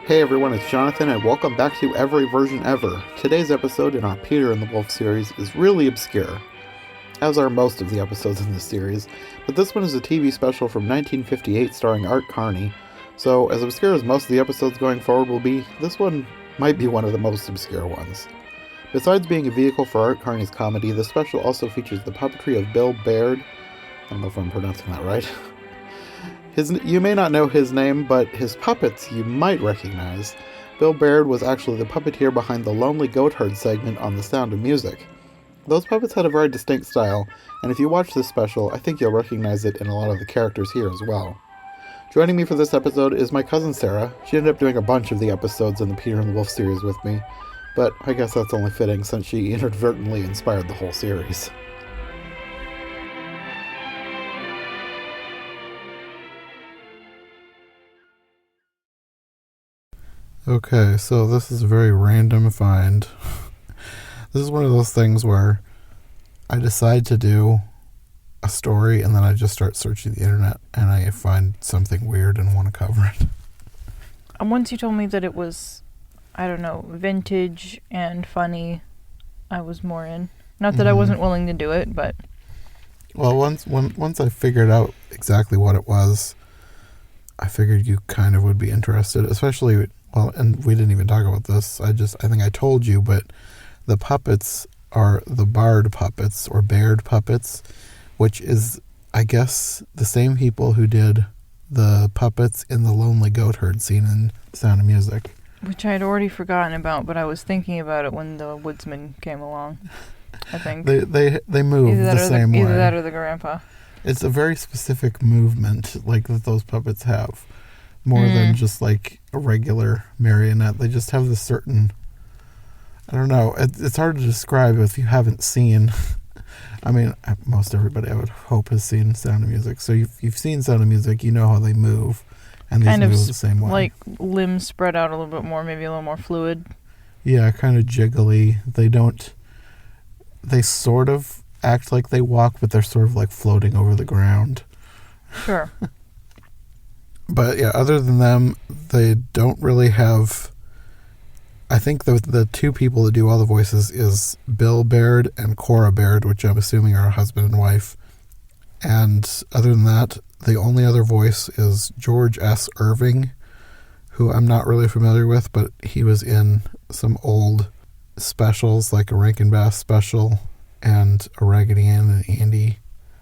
Hey everyone, it's Jonathan, and welcome back to Every Version Ever. Today's episode in our Peter and the Wolf series is really obscure, as are most of the episodes in this series, but this one is a TV special from 1958 starring Art Carney, so as obscure as most of the episodes going forward will be, this one might be one of the most obscure ones. Besides being a vehicle for Art Carney's comedy, the special also features the puppetry of Bill Baird. I don't know if I'm pronouncing that right. You may not know his name, but his puppets you might recognize. Bill Baird was actually the puppeteer behind the Lonely Goatherd segment on The Sound of Music. Those puppets had a very distinct style, and if you watch this special, I think you'll recognize it in a lot of the characters here as well. Joining me for this episode is my cousin Sarah. She ended up doing a bunch of the episodes in the Peter and the Wolf series with me, but I guess that's only fitting since she inadvertently inspired the whole series. Okay, so this is a very random find. This is one of those things where I decide to do a story and then I just start searching the internet and I find something weird and want to cover it. Once you told me that it was, I don't know, vintage and funny, I was more in. Not that I wasn't willing to do it, but... Well, once I figured out exactly what it was, I figured you kind of would be interested, especially... Well, and we didn't even talk about this. I think I told you, but the puppets are the Bard puppets or Baird puppets, which is, I guess, the same people who did the puppets in the Lonely Goatherd scene in Sound of Music. Which I had already forgotten about, but I was thinking about it when the woodsman came along, I think. They move the same way. Either that or the grandpa. It's a very specific movement like that those puppets have. More than just like a regular marionette. They just have this certain, I don't know, it's hard to describe if you haven't seen. I mean, most everybody I would hope has seen Sound of Music. So you've seen Sound of Music, you know how they move. And these move the same way. Like limbs spread out a little bit more, maybe a little more fluid. Yeah, kind of jiggly. They sort of act like they walk, but they're sort of like floating over the ground. Sure. But yeah, other than them, they don't really have... I think the two people that do all the voices is Bill Baird and Cora Baird, which I'm assuming are a husband and wife. And other than that, the only other voice is George S. Irving, who I'm not really familiar with, but he was in some old specials, like a Rankin Bass special and a Raggedy Ann and Andy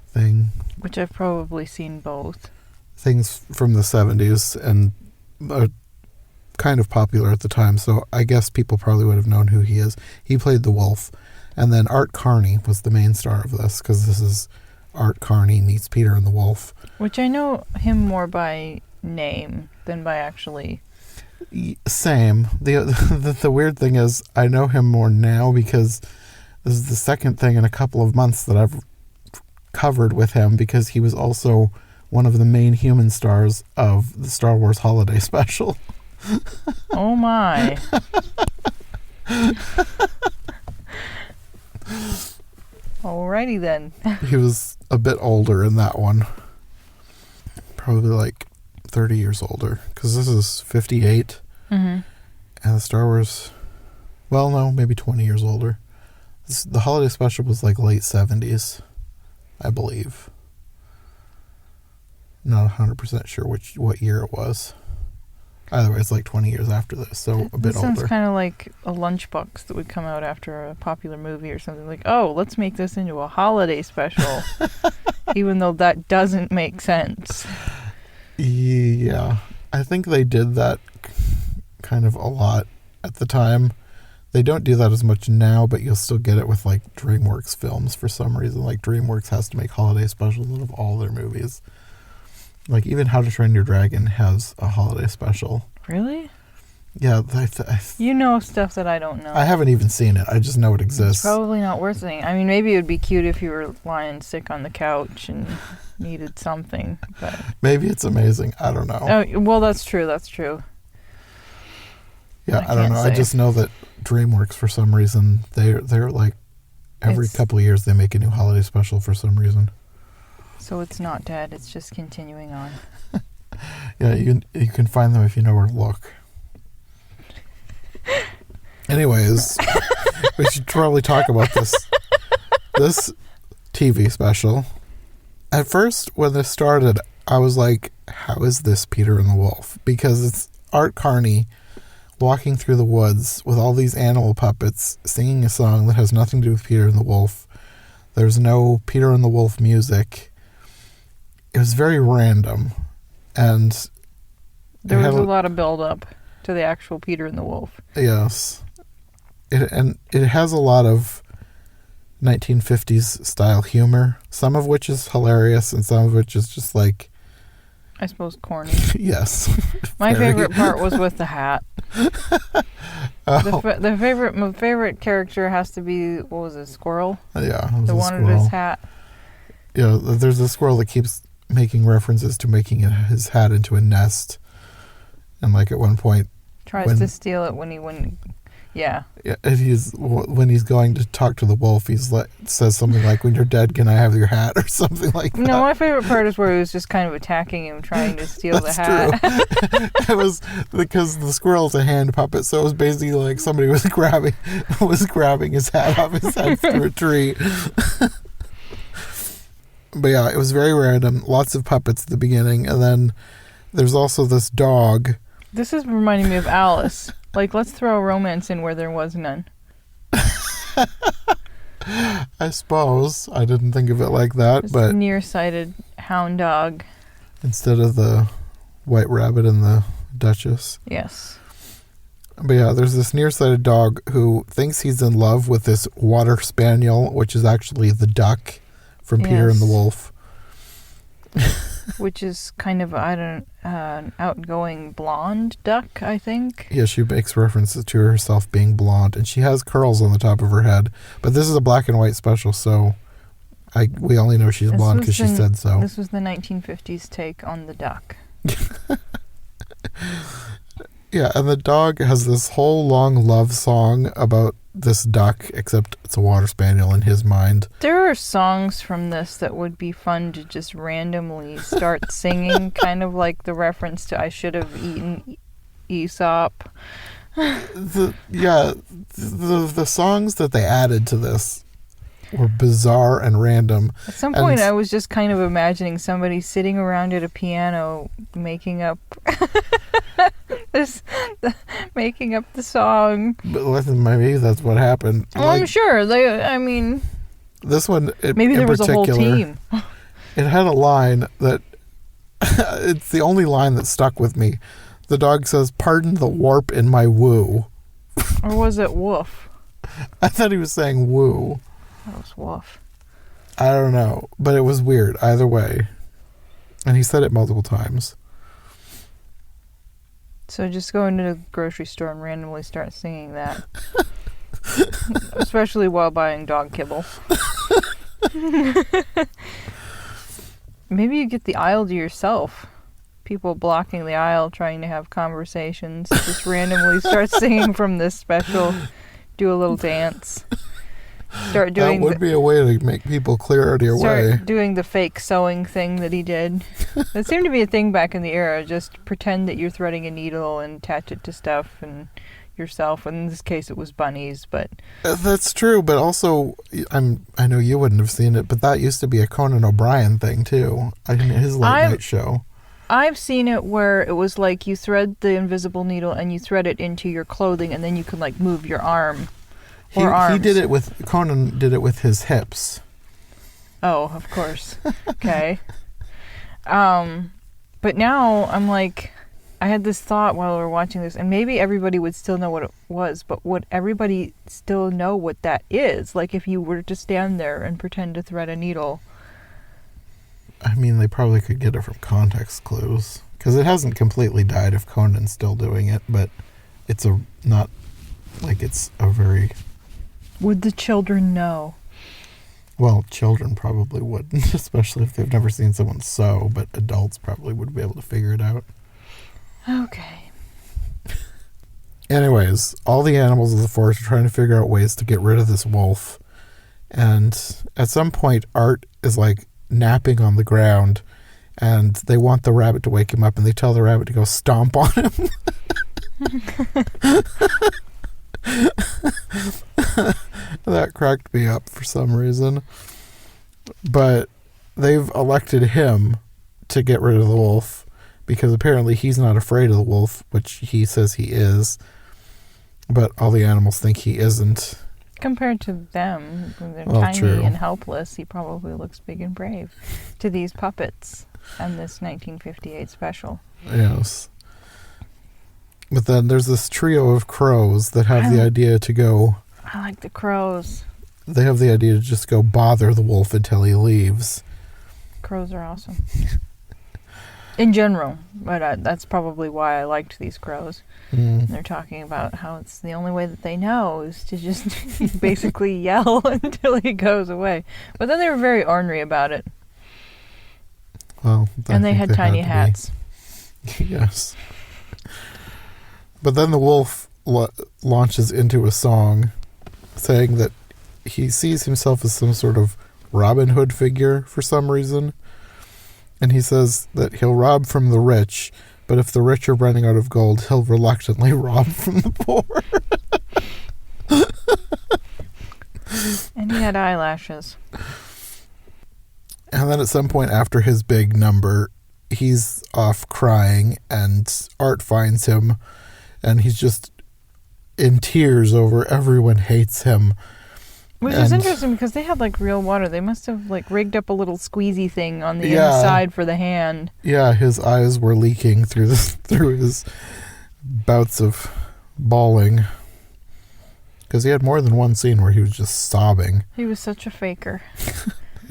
thing. Which I've probably seen both. Things from the 70s and kind of popular at the time, so I guess people probably would have known who he is. He played the wolf, and then Art Carney was the main star of this, because this is Art Carney meets Peter and the Wolf. Which I know him more by name than by actually... Same. The weird thing is, I know him more now because this is the second thing in a couple of months that I've covered with him, because he was also one of the main human stars of the Star Wars Holiday Special. Oh my. Alrighty then. He was a bit older in that one. Probably like 30 years older, because this is 58. Mm-hmm. And the Star Wars, well, no, maybe 20 years older. The Holiday Special was like late 70s, I believe. Not 100% sure what year it was. Either way, it's like 20 years after this, so a bit older. Sounds kind of like a lunchbox that would come out after a popular movie or something. Like, oh, let's make this into a holiday special. Even though that doesn't make sense. Yeah. I think they did that kind of a lot at the time. They don't do that as much now, but you'll still get it with like DreamWorks films for some reason. Like DreamWorks has to make holiday specials out of all their movies. Like, even How to Train Your Dragon has a holiday special. Really? Yeah. You know stuff that I don't know. I haven't even seen it. I just know it exists. It's probably not worth seeing. I mean, maybe it would be cute if you were lying sick on the couch and needed something. But maybe it's amazing. I don't know. Oh, well, that's true. That's true. Yeah, I don't know. I just know that DreamWorks, for some reason, they're like, every couple of years they make a new holiday special for some reason. So it's not dead, it's just continuing on. Yeah, you can find them if you know where to look. Anyways, we should probably talk about this TV special. At first, when this started, I was like, how is this Peter and the Wolf? Because it's Art Carney walking through the woods with all these animal puppets singing a song that has nothing to do with Peter and the Wolf. There's no Peter and the Wolf music. It was very random. And there was a lot of build-up to the actual Peter and the Wolf. Yes. It has a lot of 1950s style humor, some of which is hilarious and some of which is just like, I suppose, corny. Yes. My favorite part was with the hat. My favorite character has to be, what was it, Squirrel? Yeah. The one with his hat. Yeah, there's a squirrel that keeps making references to making his hat into a nest. And like at one point... Tries to steal it when he... Yeah. Yeah, when he's going to talk to the wolf, says something like, "When you're dead, can I have your hat?" or something like that. No, my favorite part is where he was just kind of attacking him, trying to steal the hat. True. It was because the squirrel's a hand puppet, so it was basically like somebody was grabbing his hat off his head through a tree. But yeah, it was very random. Lots of puppets at the beginning, and then there's also this dog. This is reminding me of Alice. Like, let's throw a romance in where there was none. I suppose. I didn't think of it like that, just but... nearsighted hound dog. Instead of the White Rabbit and the Duchess. Yes. But yeah, there's this nearsighted dog who thinks he's in love with this water spaniel, which is actually the duck from Peter and the Wolf. Which is kind of, an outgoing blonde duck, I think. Yeah, she makes references to herself being blonde, and she has curls on the top of her head. But this is a black and white special, so we only know she's blonde because she said so. This was the 1950s take on the duck. Yeah, and the dog has this whole long love song about this duck, except it's a water spaniel in his mind. There are songs from this that would be fun to just randomly start singing, kind of like the reference to I Should Have Eaten Aesop. The songs that they added to this were bizarre and random. At some point, I was just kind of imagining somebody sitting around at a piano making up making up the song. But listen, maybe that's what happened. Well, I'm sure. This one, maybe there was a whole team. It had a line that it's the only line that stuck with me. The dog says, "Pardon the warp in my woo." Or was it woof? I thought he was saying woo. That was woof. I don't know, but it was weird either way. And he said it multiple times. So just go into the grocery store and randomly start singing that. Especially while buying dog kibble. Maybe you get the aisle to yourself. People blocking the aisle trying to have conversations. Just randomly start singing from this special. Do a little dance. Start doing. That would be a way to make people clear out of your way. Start doing the fake sewing thing that he did. That seemed to be a thing back in the era. Just pretend that you're threading a needle and attach it to stuff and yourself. And in this case, it was bunnies, but that's true. But also, I know you wouldn't have seen it, but that used to be a Conan O'Brien thing too. His late night show. I've seen it where it was like you thread the invisible needle and you thread it into your clothing, and then you can like move your arm. He did it with Conan. Did it with his hips. Oh, of course. Okay. But now I'm like, I had this thought while we were watching this, and maybe everybody would still know what it was, but would everybody still know what that is? Like if you were to stand there and pretend to thread a needle. I mean, they probably could get it from context clues, because it hasn't completely died if Conan's still doing it, but it's a very... Would the children know? Well, children probably wouldn't, especially if they've never seen someone sew, but adults probably would be able to figure it out. Okay. Anyways, all the animals of the forest are trying to figure out ways to get rid of this wolf. And at some point, Art is like napping on the ground, and they want the rabbit to wake him up, and they tell the rabbit to go stomp on him. cracked me up for some reason. But they've elected him to get rid of the wolf because apparently he's not afraid of the wolf, which he says he is. But all the animals think he isn't. Compared to them, when they're tiny true. and helpless, he probably looks big and brave to these puppets and this 1958 special. Yes. But then there's this trio of crows that have the idea to go... I like the crows. They have the idea to just go bother the wolf until he leaves. Crows are awesome. In general, but that's probably why I liked these crows. They're talking about how it's the only way that they know is to just basically yell until he goes away. But then they were very ornery about it. Well, and they had tiny hats. Yes. But then the wolf launches into a song saying that he sees himself as some sort of Robin Hood figure for some reason. And he says that he'll rob from the rich, but if the rich are running out of gold, he'll reluctantly rob from the poor. And he had eyelashes. And then at some point after his big number, he's off crying, and Art finds him, and he's just in tears over everyone hates him. Which is interesting because they had like real water. They must have like rigged up a little squeezy thing on the inside for the hand. Yeah, his eyes were leaking through his bouts of bawling. Because he had more than one scene where he was just sobbing. He was such a faker.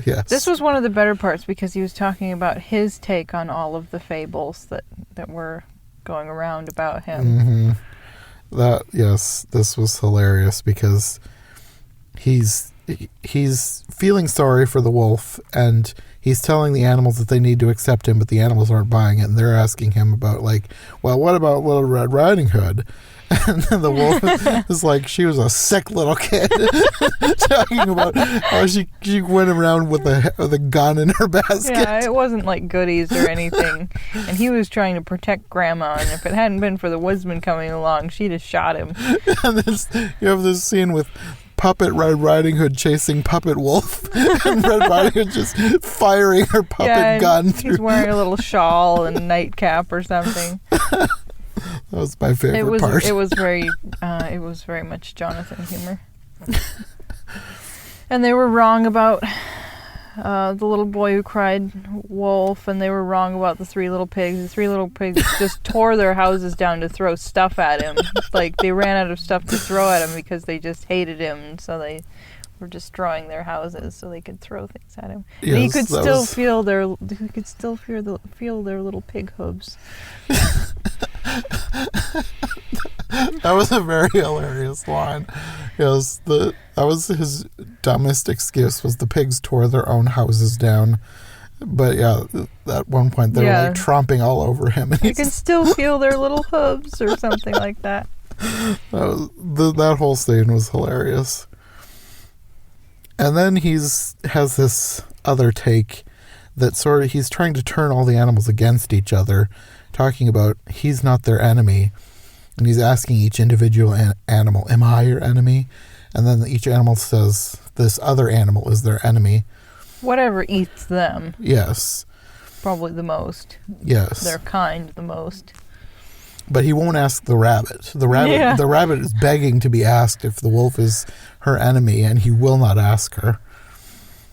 Yes. This was one of the better parts because he was talking about his take on all of the fables that were going around about him. Mm-hmm. This was hilarious because he's feeling sorry for the wolf, and he's telling the animals that they need to accept him, but the animals aren't buying it, and they're asking him about, like, well, what about Little Red Riding Hood? And then the wolf is like, she was a sick little kid. Talking about how she went around with a gun in her basket. Yeah, it wasn't like goodies or anything. And he was trying to protect Grandma, and if it hadn't been for the woodsman coming along, she'd have shot him. And you have this scene with Puppet Red Riding Hood chasing Puppet Wolf, and Red Riding Hood just firing her puppet gun through. He's wearing a little shawl and a nightcap or something. That was my favorite part. It was very much Jonathan humor. And they were wrong about the little boy who cried wolf, and they were wrong about the three little pigs. The three little pigs just tore their houses down to throw stuff at him. Like, they ran out of stuff to throw at him because they just hated him, and so they were destroying their houses so they could throw things at him. Yes, and you could still feel their little pig hooves. That was a very hilarious line. That was his dumbest excuse, was the pigs tore their own houses down. But yeah, at one point they were like tromping all over him. And you can still feel their little hooves or something like that. That whole scene was hilarious. And then has this other take that sort of, he's trying to turn all the animals against each other, talking about he's not their enemy. And he's asking each individual animal, am I your enemy? And then each animal says this other animal is their enemy. Whatever eats them. Yes. Probably the most. Yes. Their kind the most. But he won't ask the rabbit. The rabbit is begging to be asked if the wolf is her enemy, and he will not ask her.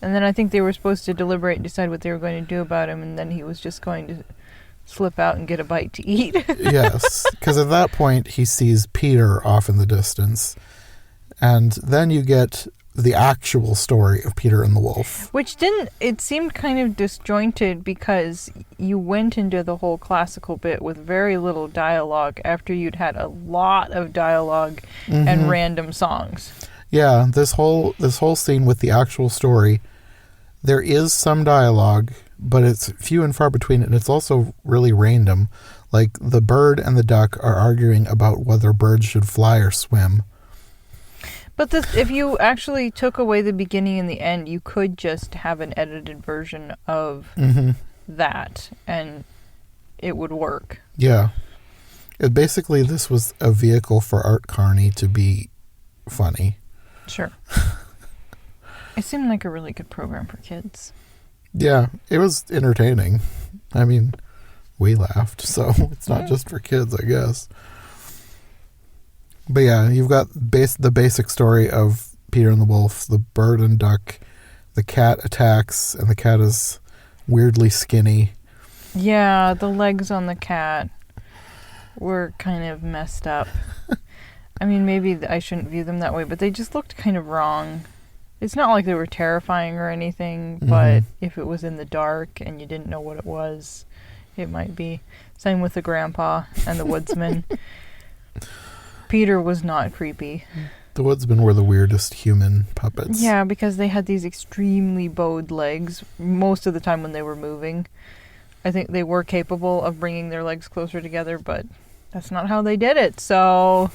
And then I think they were supposed to deliberate and decide what they were going to do about him, and then he was just going to slip out and get a bite to eat. Yes, because at that point he sees Peter off in the distance, and then you get the actual story of Peter and the Wolf. Which it seemed kind of disjointed because you went into the whole classical bit with very little dialogue after you'd had a lot of dialogue and random songs. Yeah, this whole scene with the actual story, there is some dialogue, but it's few and far between, and it's also really random. Like, the bird and the duck are arguing about whether birds should fly or swim. But if you actually took away the beginning and the end, you could just have an edited version of that, and it would work. Yeah. Basically, this was a vehicle for Art Carney to be funny. Sure. It seemed like a really good program for kids. Yeah, it was entertaining. I mean, we laughed, so it's not just for kids, I guess. But yeah, you've got the basic story of Peter and the Wolf, the bird and duck, the cat attacks, and the cat is weirdly skinny. Yeah, the legs on the cat were kind of messed up. I mean, maybe I shouldn't view them that way, but they just looked kind of wrong. It's not like they were terrifying or anything, but if it was in the dark and you didn't know what it was, it might be. Same with the grandpa and the woodsman. Peter was not creepy. The woodsmen were the weirdest human puppets. Yeah, because they had these extremely bowed legs most of the time when they were moving. I think they were capable of bringing their legs closer together, but that's not how they did it. So,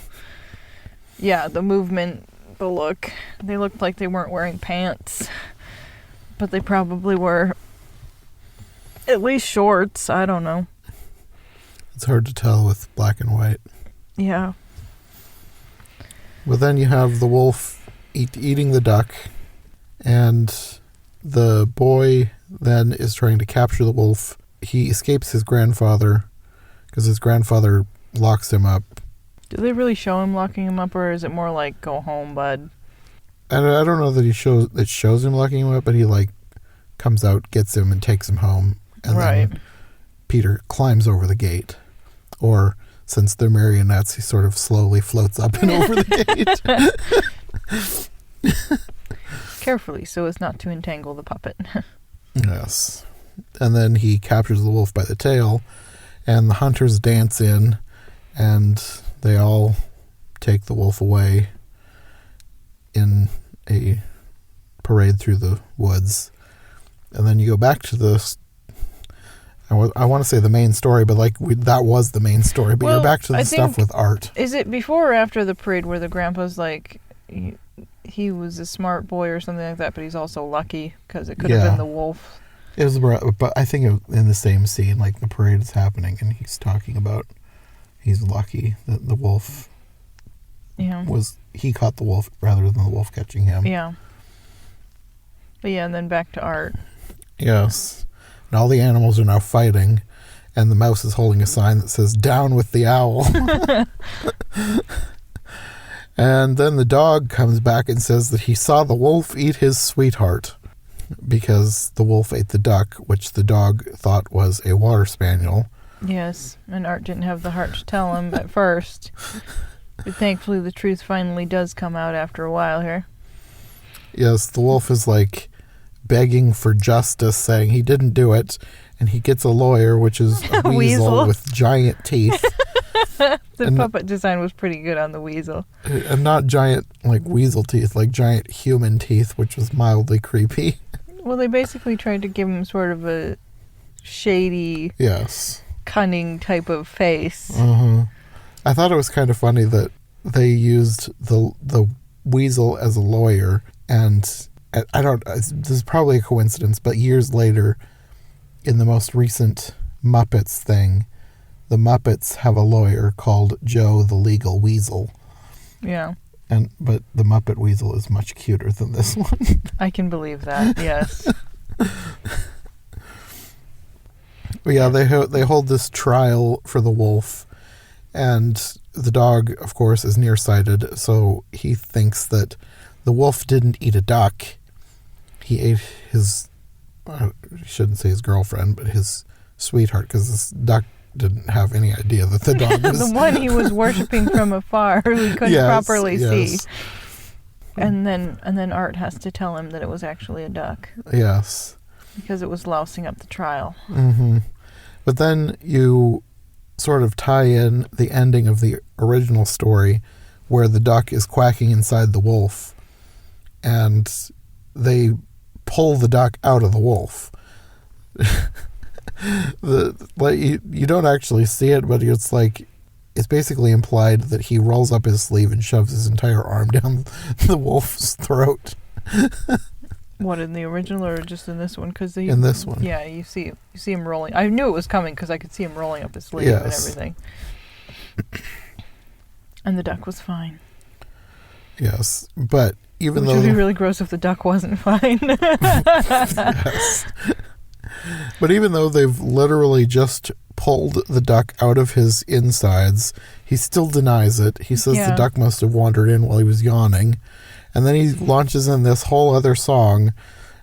yeah, the movement, the look, they looked like they weren't wearing pants, but they probably were at least shorts. I don't know. It's hard to tell with black and white. Yeah. Well, then you have the wolf eating the duck, and the boy then is trying to capture the wolf. He escapes his grandfather because his grandfather locks him up. Do they really show him locking him up, or is it more like, go home, bud? I don't know that it shows him locking him up, but he like comes out, gets him, and takes him home. And then Peter climbs over the gate. Or, since they're marionettes, he sort of slowly floats up and over the gate. Carefully, so as not to entangle the puppet. Yes. And then he captures the wolf by the tail, and the hunters dance in, and they all take the wolf away in a parade through the woods. And then you go back to the... I want to say the main story, but that was the main story. But you're back to the stuff with Art. Is it before or after the parade where the grandpa's like, he was a smart boy or something like that, but he's also lucky because it could have been the wolf? It was, but I think in the same scene, like the parade is happening, and he's talking about he's lucky that the wolf he caught the wolf rather than the wolf catching him. Yeah. But yeah, and then back to Art. Yes. And all the animals are now fighting, and the mouse is holding a sign that says, "Down with the owl." And then the dog comes back and says that he saw the wolf eat his sweetheart, because the wolf ate the duck, which the dog thought was a water spaniel. Yes, and Art didn't have the heart to tell him at first. But thankfully the truth finally does come out after a while here. Yes, the wolf is like begging for justice, saying he didn't do it, and he gets a lawyer, which is a weasel with giant teeth. The puppet design was pretty good on the weasel. And not giant, like, weasel teeth, like giant human teeth, which was mildly creepy. Well, they basically tried to give him sort of a shady, cunning type of face. I thought it was kind of funny that they used the weasel as a lawyer, and this is probably a coincidence, but years later, in the most recent Muppets thing, the Muppets have a lawyer called Joe the Legal Weasel. Yeah. But the Muppet Weasel is much cuter than this one. I can believe that, yes. Yeah, they hold this trial for the wolf, and the dog, of course, is nearsighted, so he thinks that the wolf didn't eat a duck. He ate his, I shouldn't say his girlfriend, but his sweetheart, because this duck didn't have any idea that the dog was... the one he was worshipping from afar, who he couldn't properly see. And then Art has to tell him that it was actually a duck. Yes. Because it was lousing up the trial. But then you sort of tie in the ending of the original story where the duck is quacking inside the wolf, and they pull the duck out of the wolf. You don't actually see it, but it's basically implied that he rolls up his sleeve and shoves his entire arm down the wolf's throat. What, in the original or just in this one? In this one. Yeah, you see him rolling. I knew it was coming because I could see him rolling up his sleeve and everything. And the duck was fine. Yes, but even Which though... would be really gross if the duck wasn't fine. Yes. But even though they've literally just pulled the duck out of his insides, he still denies it. He says the duck must have wandered in while he was yawning. And then he launches in this whole other song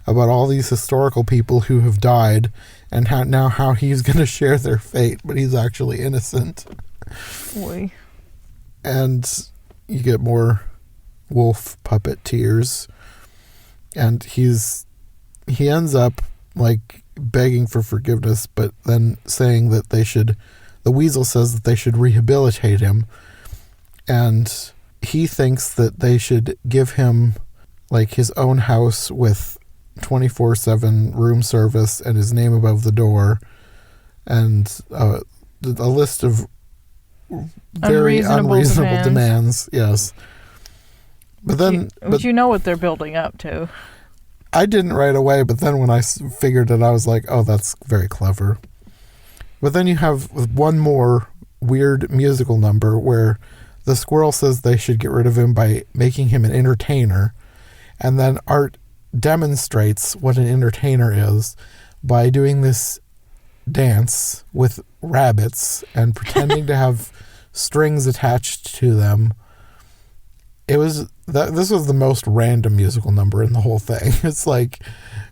about all these historical people who have died and how he's going to share their fate, but he's actually innocent. Boy. And you get more wolf puppet tears. And he ends up like begging for forgiveness, but then saying that the weasel says that they should rehabilitate him. And he thinks that they should give him like his own house with 24/7 room service and his name above the door and a list of very unreasonable demands. Yes. But you know what they're building up to. I didn't right away, but then when I figured it, I was like, oh, that's very clever. But then you have one more weird musical number where the squirrel says they should get rid of him by making him an entertainer. And then Art demonstrates what an entertainer is by doing this dance with rabbits and pretending to have strings attached to them. This was the most random musical number in the whole thing. It's like,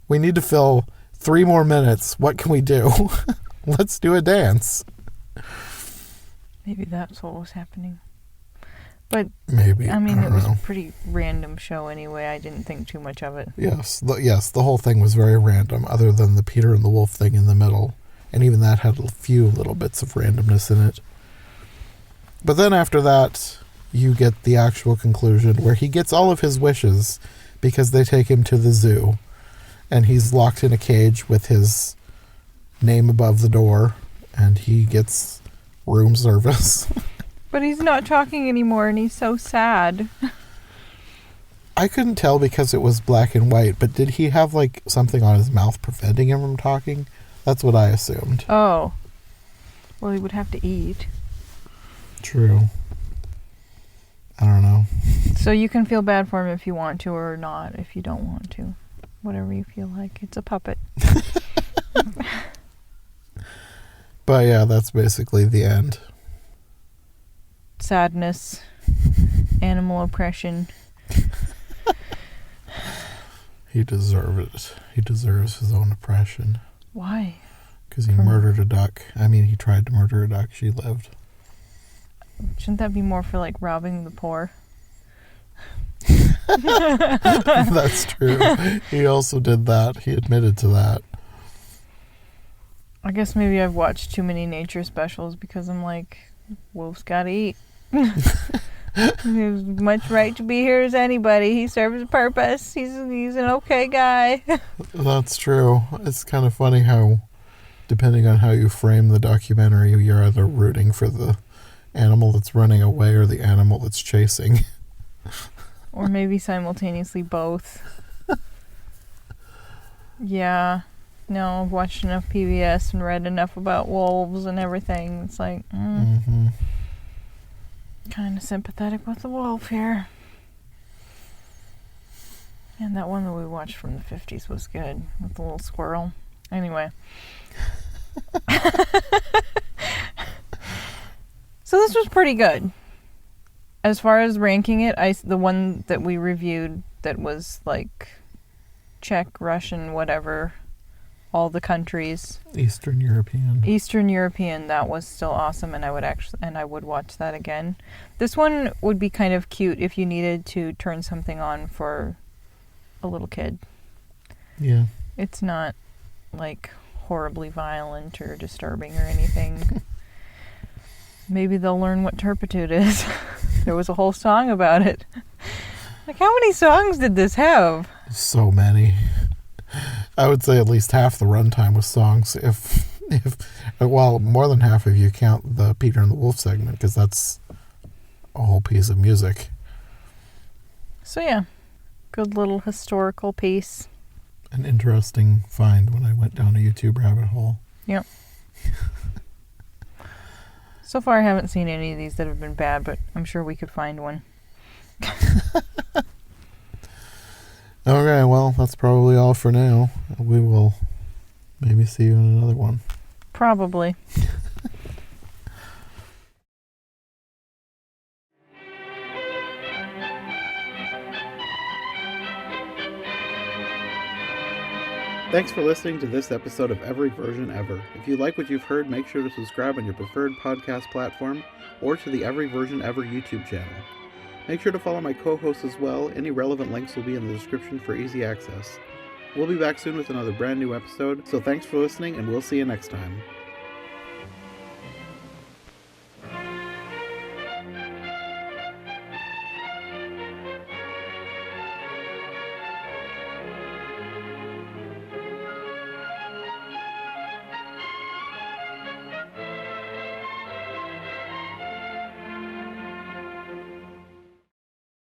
we need to fill 3 more minutes. What can we do? Let's do a dance. Maybe that's what was happening. But maybe. I mean, it was a pretty random show anyway. I didn't think too much of it. Yes, the whole thing was very random, other than the Peter and the Wolf thing in the middle. And even that had a few little bits of randomness in it. But then after that, you get the actual conclusion where he gets all of his wishes because they take him to the zoo. And he's locked in a cage with his name above the door. And he gets room service. But he's not talking anymore, and he's so sad. I couldn't tell because it was black and white, but did he have, like, something on his mouth preventing him from talking? That's what I assumed. Oh. Well, he would have to eat. True. I don't know. So you can feel bad for him if you want to, or not if you don't want to. Whatever you feel like. It's a puppet. But yeah, that's basically the end. Sadness, animal oppression. He deserved it. He deserves his own oppression. Why? Because he murdered a duck. I mean, he tried to murder a duck. She lived. Shouldn't that be more for, like, robbing the poor? That's true. He also did that. He admitted to that. I guess maybe I've watched too many nature specials because I'm like, wolf's gotta eat. He has much right to be here as anybody. He serves a purpose. He's an okay guy. That's true. It's kind of funny how, depending on how you frame the documentary, you're either rooting for the animal that's running away or the animal that's chasing. Or maybe simultaneously both. Yeah. No, I've watched enough PBS and read enough about wolves and everything. It's like, kind of sympathetic with the wolf here. And that one that we watched from the 50s was good, with the little squirrel. Anyway. So this was pretty good. As far as ranking it, the one that we reviewed that was like Czech, Russian, whatever, all the countries. Eastern European, that was still awesome, and I would watch that again. This one would be kind of cute if you needed to turn something on for a little kid. Yeah. It's not like horribly violent or disturbing or anything. Maybe they'll learn what turpitude is. There was a whole song about it. Like, how many songs did this have? So many. I would say at least half the runtime was songs. Well, more than half if you count the Peter and the Wolf segment, because that's a whole piece of music. So yeah, good little historical piece. An interesting find when I went down a YouTube rabbit hole. Yep. So far I haven't seen any of these that have been bad, but I'm sure we could find one. Okay, well, that's probably all for now. We will maybe see you in another one. Probably. Thanks for listening to this episode of Every Version Ever. If you like what you've heard, make sure to subscribe on your preferred podcast platform or to the Every Version Ever YouTube channel. Make sure to follow my co-hosts as well. Any relevant links will be in the description for easy access. We'll be back soon with another brand new episode, so thanks for listening and we'll see you next time.